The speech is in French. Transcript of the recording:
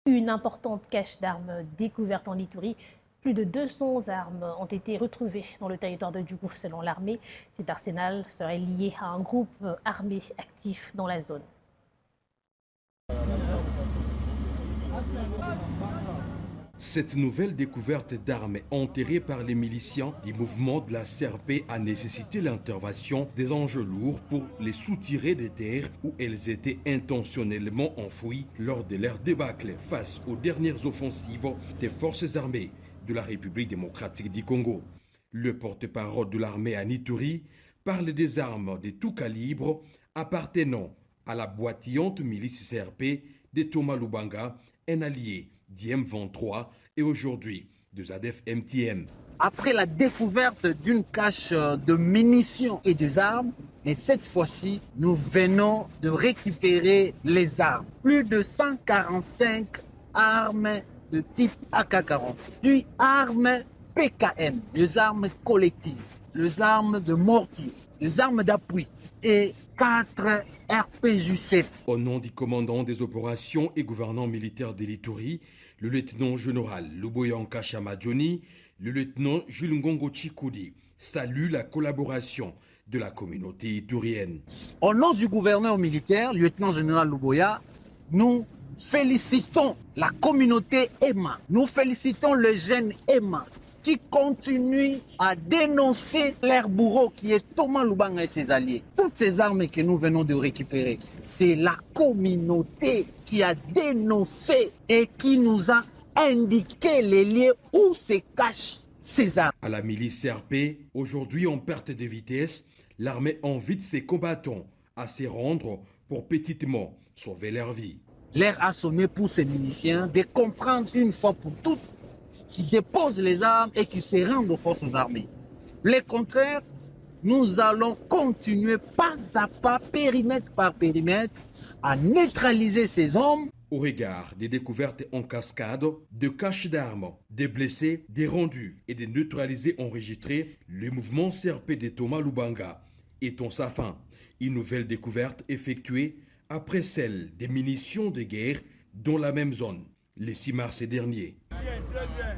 Une importante cache d'armes découverte en Ituri. Plus de 200 armes ont été retrouvées dans le territoire de Djougou selon l'armée. Cet arsenal serait lié à un groupe armé actif dans la zone. Cette nouvelle découverte d'armes enterrées par les miliciens du mouvement de la CRP a nécessité l'intervention des engins lourds pour les soutirer des terres où elles étaient intentionnellement enfouies lors de leur débâcle face aux dernières offensives des forces armées de la République démocratique du Congo. Le porte-parole de l'armée à Ituri parle des armes de tout calibre appartenant à la boitillante milice CRP de Thomas Lubanga, un allié d'IM23 et aujourd'hui de ZADF MTM. Après la découverte d'une cache de munitions et des armes, et cette fois-ci, nous venons de récupérer les armes. Plus de 145 armes de type AK-47, puis armes PKM, les armes collectives, les armes de mortier, les armes d'appui et 4 RPG-7. Au nom du commandant des opérations et gouvernant militaire de l'Ituri, le lieutenant-général Luboyanka Chamadjoni, le lieutenant Jules Ngongo Chikoudi salue la collaboration de la communauté iturienne. Au nom du gouverneur militaire, lieutenant-général Luboya, nous félicitons la communauté EMA. Nous félicitons les jeunes EMA qui continuent à dénoncer leur bourreau qui est Thomas Lubanga et ses alliés. Toutes ces armes que nous venons de récupérer, c'est la communauté qui a dénoncé et qui nous a indiqué les lieux où se cachent ces armes. À la milice CRP, aujourd'hui en perte de vitesse, l'armée invite ses combattants à se rendre pour petitement sauver leur vie. L'air a sonné pour ces miliciens de comprendre une fois pour toutes qu'ils déposent les armes et qu'ils se rendent aux forces armées. Le contraire, nous allons continuer pas à pas, périmètre par périmètre, à neutraliser ces hommes. Au regard des découvertes en cascade, de caches d'armes, des blessés, des rendus et des neutralisés enregistrés, le mouvement CRP de Thomas Lubanga est en sa fin. Une nouvelle découverte effectuée après celle des munitions de guerre dans la même zone, le 6 mars dernier. Très bien.